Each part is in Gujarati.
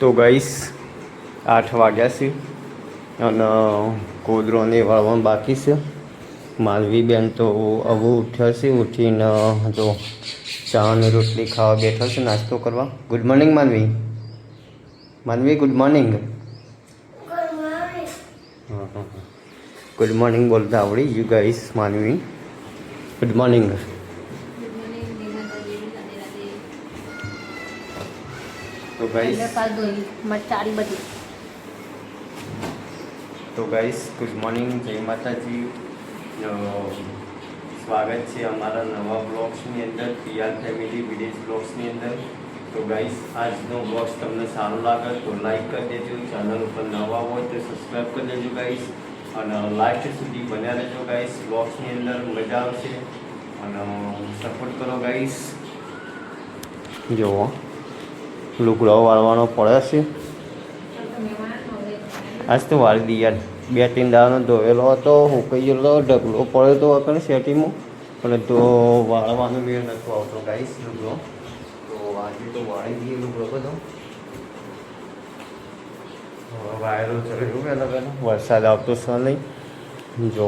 તો ગાઈસ 8 વાગ્યા છે અને કોદરોને વાળવાનું બાકી છે. માનવી બેન તો હવે ઉઠ્યા છે, ઉઠીને તો ચા અને રોટલી ખાવા બેઠા છે, નાસ્તો કરવા. ગુડ મોર્નિંગ માનવી. માનવી ગુડ મોર્નિંગ. હા હા ગુડ મોર્નિંગ બોલતા આવડી યુ ગાઈસ. માનવી ગુડ મોર્નિંગ. તો ગાઈસ ગુડ મોર્નિંગ, જય માતાજી. સ્વાગત છે અમારા નવા બ્લોગ્સની અંદર, પીઆર ફેમિલી વિલેજ બ્લોગ્સની અંદર. તો ગાઈસ આજનો બ્લોગ્સ તમને સારો લાગે તો લાઈક કરી દેજો, ચેનલ ઉપર નવા હોય તો સબસ્ક્રાઈબ કરી દેજો ગાઈસ, અને લાસ્ટ સુધી બન્યા રહેજો ગાઈસ. બ્લોગ્સની અંદર મજા આવશે અને સપોર્ટ કરો ગાઈસ. જુઓ લુગડો વાળવાનો પડે છે. આજ તો વાળી દી યાર, 2-3 દાડાનો ધોયેલો હતો, હુકાઈ ગયેલો, ઢગલો પડ્યો હતો આપણે સેટીમાં, પણ તો વાળવાનો મેળ નહોતો આવતો ગાઈસ લુગડો. તો આજે તો વાળી દઈએ લુગડો બધો. વાયરો ચડ્યો પહેલાં વરસાદ આવતો છે નહીં. જો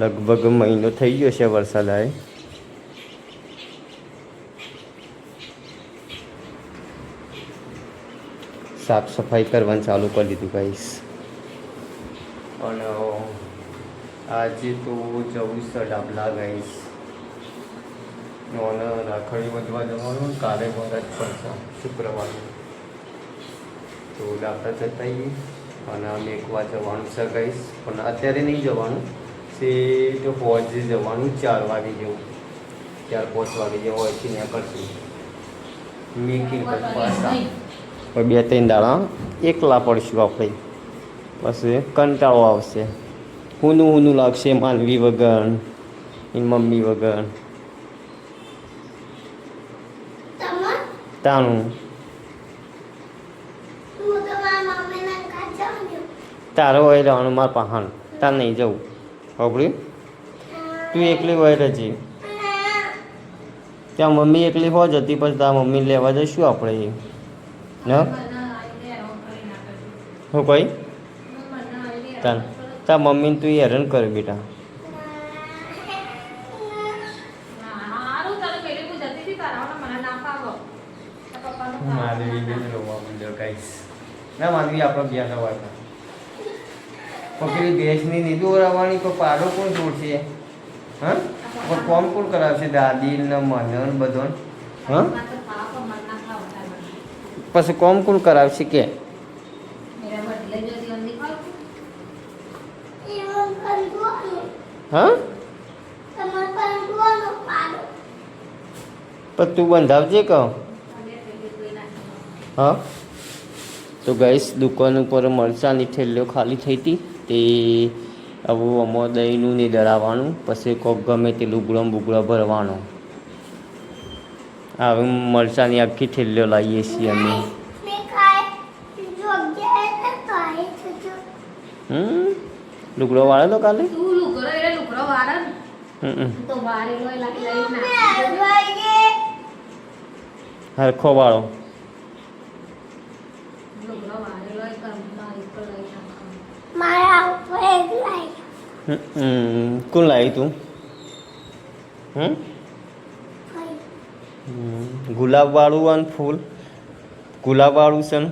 લગભગ મહિનો થઈ ગયો છે વરસાદ આવે. સાફ સફાઈ કરવાનું ચાલુ કરી દીધું ગાઈસ. અને આજે તો જવું છે ડાબલા ગાઈસ. અને રાખડી વધવા જવાનું, કાલે વરસ પડશે શુક્રવારનું. તો ડાબલા જતા આવીએ અને મેકવા જવાનું છે ગાઈસ, પણ અત્યારે નહીં જવાનું છે, તો પહોંચી જવાનું 4 વાગે જેવું, 4-5 વાગે જેવું હોયથી ત્યાં કરશું મેકિંગ પાછા. 2-3 દાડા એકલા પડશું આપણે, પછી કંટાળો આવશે, હુનું લાગશે માનવી વગર, એની મમ્મી વગર. તાનું તારો હોય રહેવાનું, મારા પહાણ તાર નહીં જવું. ખબર તું એકલી હોય રહેજે. ત્યાં મમ્મી એકલી હોય જતી, પછી તારા મમ્મી લેવા જઈશું આપણે. ન હું કઈ તાર મમ્મીને તું હેરાન કર બેટા. માનવી રોવા માંડ્યો ગાઈસ. ના માનવી આપણે બે નવા પેલી ભેંસની નહીં દોરાવવાની, તો પાડો કોણ જોડશે? હા પણ કોમ કોણ કરાવશે? દાદી ને મને બધો. હા પછી કોમ કોણ કરાવશે કે? હા પણ તું બંધાવજે કહો. હા તો ગાઈસ દુકાન ઉપર મરચાંની થેલીઓ ખાલી થઈ હતી, તે હવે આમાં દહીંનું નહીં દળાવવાનું, પછી કોક ગમે તે લુગડો બુગડો ભરવાનો. હવે મરચાંની આખી થેલીઓ લાવીએ છીએ અમે. લુગડો વાળે તો કાલે હરખો વાળો. કોણ લાવી તું? ગુલાબ વાળું અને ફૂલ ગુલાબ વાળું છે ને?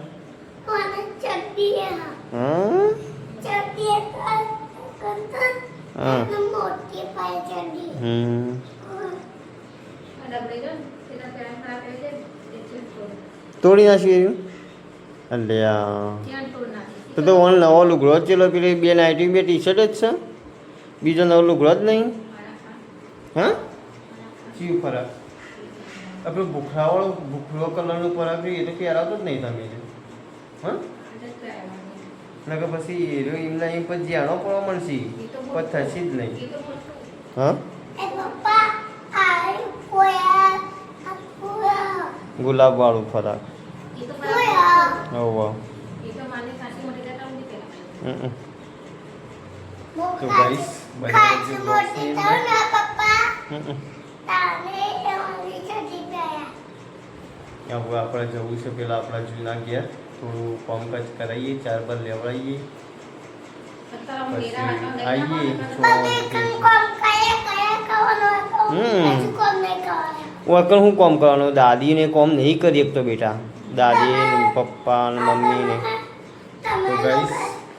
તોડી નાખ્યું અલ્યા. તો નવો લુગડો જ ચેલો, પેલી 2 નાઇટી 2 ટી-શર્ટ જ છે, બીજો નવો લુગડો જ નહીં. હા શું ફરક? આપણે ભૂખરો કલરનું ફરક એ તો પહેરાવતો જ નહીં તમે. હા ના કે પછી એમના એમ પછી જ્યાણો પડવા મળશે, પણ થશે જ નહીં. હા ગુલાબ વાળું ફરાક. હોવ તો ગાઈસ હવે આપણે જવું છે પેલા આપણા જૂના ઘેર, થોડું કામકાજ કરાવીએ, 4 બાર લેવડાવીએ, પછી આવીએ. વકર શું કામ કરવાનું? દાદીને કામ નહીં કરી શકતો બેટા, દાદી ને પપ્પા ને મમ્મી ને. તો ગાઈસ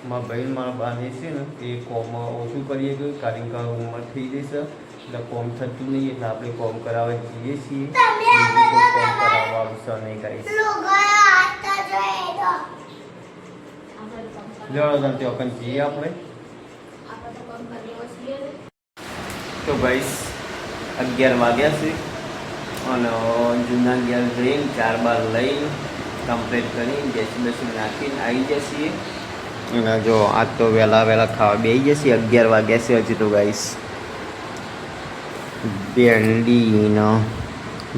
મારા ભાઈ મારા બાને છે ને એ કોમ ઓછું કરીએ ગયું, કારણ કે ઉંમર થઈ જશે એટલે કોમ થતું નહીં, એટલે આપણે કોમ કરાવવા જઈએ છીએ. બીજું કોઈ કોમ કરાવવા આવશે નહીં ગાઈસ. જવા દો ત્યાં જઈએ આપણે. તો ગાઈસ 11 વાગ્યા છે અને જૂના ઘેર જઈને 4 બાર લઈને કમ્પ્લીટ કરી બેસી નાખીને આવી જશે. અને જો આજ તો વહેલા ખાવા બેસી જશે. 11 વાગ્યા છે હજી તો ગાઈસ.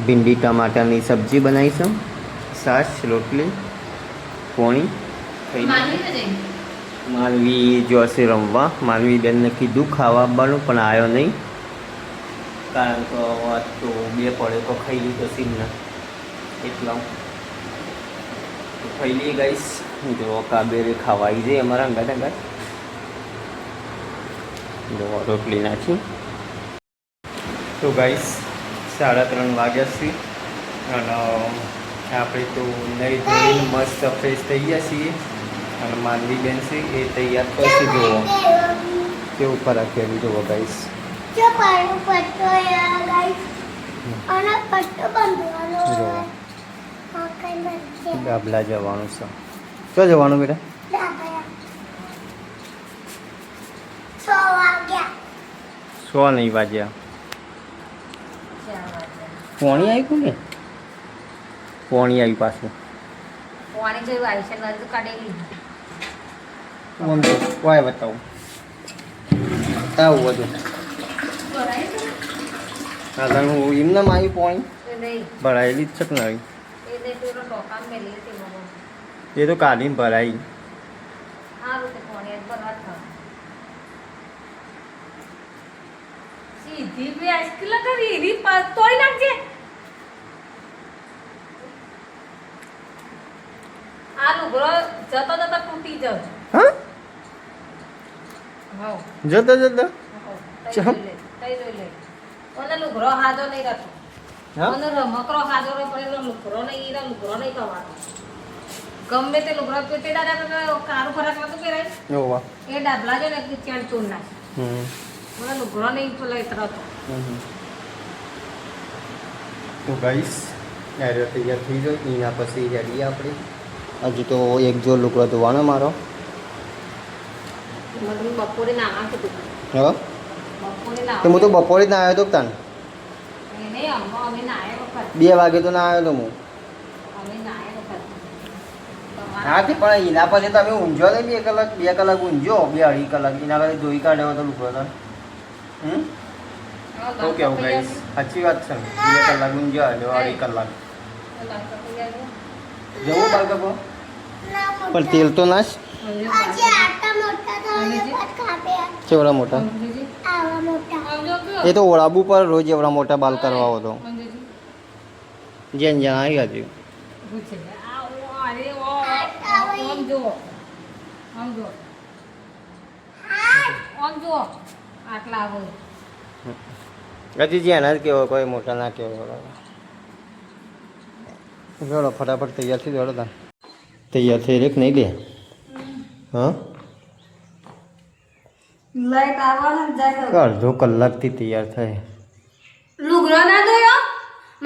ભીંડી ટમાટરની સબ્જી બનાવીશું, છાશ, રોટલી, પોણી ખાઈ. માનવી જોશે રમવા. માનવી બેનને કીધું ખાવા આવવાનું પણ આવ્યો નહીં, કારણ કે વાત તો 2 પડે તો ખાઈ લીધો સીમના, એટલા ખાઈ લઈએ ગાઈસ. જો કાબેરે ખાવા આવી જાય અમારા અંગાત. જો રોટલી નાખી. તો ગાઈસ 3:30 વાગ્યા છે અને આપણે તો નહીં ધોઈને મસ્ત ફ્રેશ થઈ ગયા છીએ. અને માનવી બેન છે એ તૈયાર કરશે. જુઓ કેવું ફરક કેવું જુઓ ગાઈસ. ડાબલા જવાનું છે. ક્યાં જવાનું બેટા? 6 નહીં વાગ્યા. પોણી આવ્યું ને? પોણી આવ્યું પાછું. કોઈ બતાવું બધું. હા હું એમનામ આવી પોણી ભરાયેલી જ છે ને આવી. એ તો કાઢીને ભરાઈ. જતા લુગરો હાજો નહીં રાખો. રમકરો હાજો લુગરો નહીં કહેવાનો. ગમે તે લુગરો તે દાદા કારું ખરાક નતું પહેરાય એ ડાબલા જો ને ચેડ ચોર નાખે. મને લુગરો નહીં લઈ તરત. તો ગાઈસ તૈયાર થઈ જાય એના પછી રેડી આપણે. હજુ તો એક જો લુગડો ધોવાનો મારો. બપોરે નાવા કીધું. હા તો હું તો બપોરે જ ના આવ્યો તો તાન. 2 વાગે તો ના આવ્યો તો હું. હા તે પણ એના પછી તમે ઊંઝો ને 2 કલાક ઊંઝો, 2-2.5 કલાક એના પછી ધોઈ કાઢ્યો તો લુગડો તો. તો કેવું ગાઈસ સાચી વાત છે ને? 2 કલાક ઊંઝો 2.5 કલાક જવું બાળકો. પણ તેલ તો નાશ. કેવડા મોટા? એ તો ઓળાબુ પર રોજ એવડા મોટા બાલ કરવા હતો. જેન જ્યાં આવી હતી. હજી જ્યાં જ કેવો કોઈ મોટા ના કેવો. જોડો ફટાફટ તૈયાર થઈ જોડો તા. તૈયાર થઈ રેક નહીં દે. હા અડધો કલાકથી તૈયાર થાય. લુગરો ના ધોયો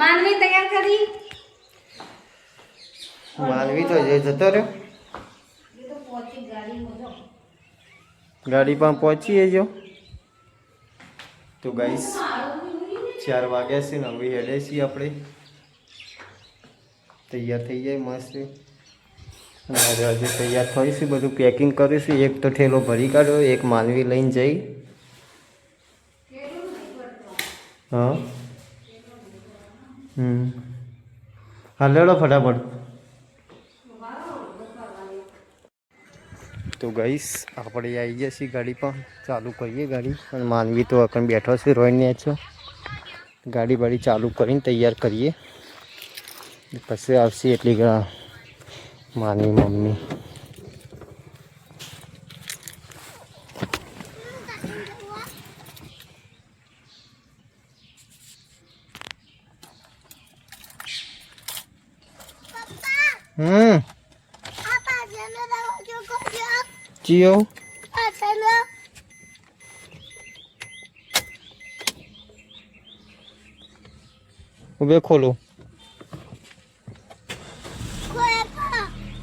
માનવી તૈયાર કરી. માનવી તો જતો રહ્યો. ગાડી પણ પહોંચી જો. તો ગાઈસ 4 વાગ્યા છે ને હવે હેડે છીએ આપણે. તૈયાર થઈ જાય મસ્ત. હજી તૈયાર થઈશું, બધું પેકિંગ કરીશું. એક તો ઠેલો ભરી કાઢ્યો, એક માનવી લઈને જઈ. હા હા લેડો ફટાફટ. તો ગાઈસ આપણે આવી ગયા છીએ ગાડી પર. ચાલુ કરીએ ગાડી. અને માનવી તો અકણ બેઠો છે રોઈને છો. ગાડી બાડી ચાલુ કરીને તૈયાર કરીએ. પછી આવશે એટલી માની મમ્મી. જીઓ ઉભે ખોલો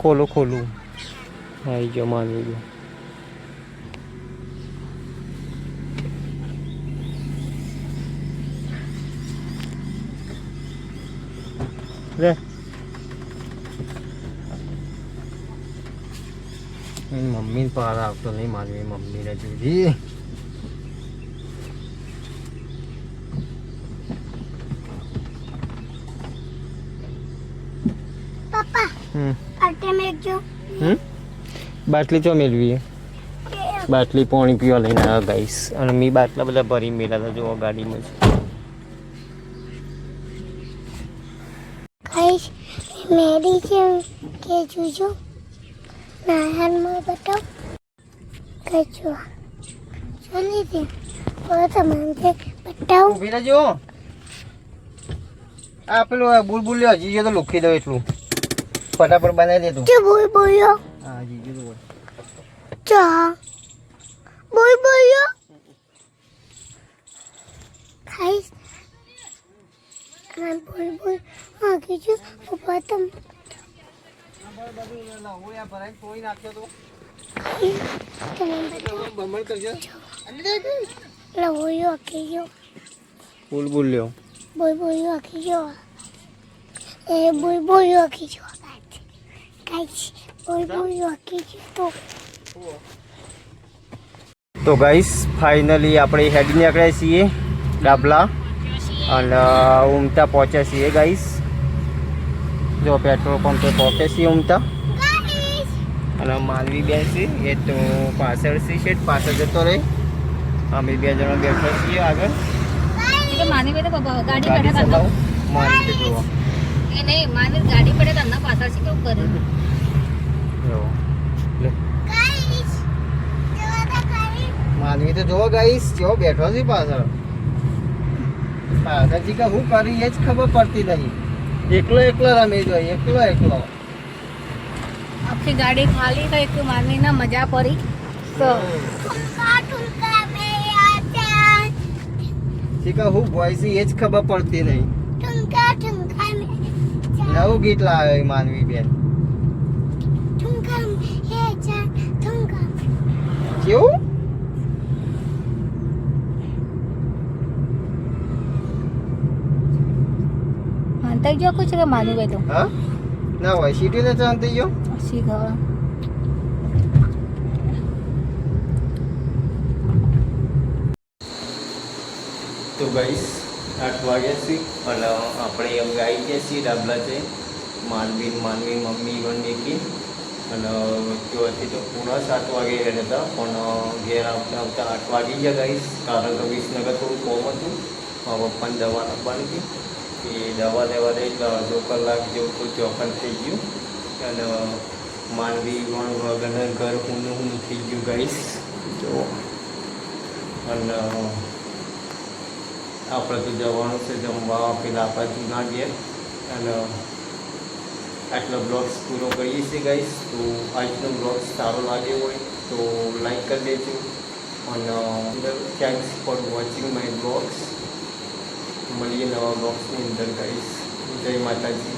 ખોલો ખોલું આવી ગયો માની ગયો. લે મમ્મી પાર આવતો નહીં માનવી મમ્મીને જોઈ. બાટલી ચો મેળવી બાટલી પાણી પીવા લઈને આવ્યા ગાઈસ અને મેં બાટલા બધા ભરી મેળ્યા હતા જો ગાડીમાં જ મેરી કે જોજો નાહાનમાં બતાવ કચો ચાલી દે તમને બતાવ ઊભી રહેજો. આ પેલું બુલબુલ લ્યો જીજો તો લખી દો એટલું ફટાફટ બનાવી દે તું. જો બોલ બોલ્યો હા જીજો તો બોલ. ચા બોલ બોલ્યો ખાઈશ અને બોલ બોલ હા કીજો પપ્પા તમ લવોયો કીજો બુલબુલ લ્યો બોલ બોલ્યો કીજો એ બોલ બોલ્યો કીજો ખાઈશ બોલ બોલ્યો કીજો તો ગાઈસ ફાઇનલી આપણે હેડી નીકળ્યા છીએ ડાબલા અને ઉમતા પહોંચ્યા છીએ ગાઈસ. જો પેટ્રોલ પંપે પહોંચે છીએ ઉમતા અને માનવી બેન છે એ તો પાછળ છે શેઠ પાછળ જતો રહે. અમે બે જણા બેઠા છીએ આગળ માની બેટા ગાડી ગાડી પડે ચલાવો માનવી જોવા એ નહીં માની ગાડી પડે તો પાછળ છે કેવું કરે જો લે માનવી તો જોવા ગાઈસ જો બેઠો છે પાછળ પાછળથી કે હું કરી એ જ ખબર પડતી નહીં. એકલો એકલો રમી જોઈએ એકલો આખી ગાડી ખાલી થઈ તો માની ના મજા પડી તો શીખા હું બોય છે એ જ ખબર પડતી નહીં. નવું ગીત લાવે માનવી બેન કેવું માનતા જો કુછ કે માની બે તો હા ના હોય સીટી ને ચાંદ થઈ ગયો. શીખ તો ગાઈસ 8 વાગ્યા છે અને આપણે એમ ગાઈ ગયા છીએ ડાબલા છે માનવી મમ્મી વનની અને ત્યાંથી તો પૂરા 7 વાગે ગયા હતા પણ ઘેર આવતા 8 વાગી ગયા ગાઈસ કારણ કે વિસનગર થોડું કોમ હતું પપ્પાને દવા આપવાની હતી એ દવા લેવા દઈ એટલે અડધો કલાક જેવું તો ચોખન થઈ ગયું અને માનવી વગરના ઘર હું થઈ ગયું ગાઈસ જો અને આપણે તો જવાનું છે જમવા પેલા આપણા જૂના ઘેર અને આટલો બ્લોગ્સ પૂરો કરીએ છીએ ગાઈસ. તો આજનો બ્લોગ સારો લાગ્યો હોય તો લાઈક કરી દેજો અને thanks for watching my blogs. મળીએ નવા બ્લોગ્સની અંદર ગાઈસ. જય માતાજી.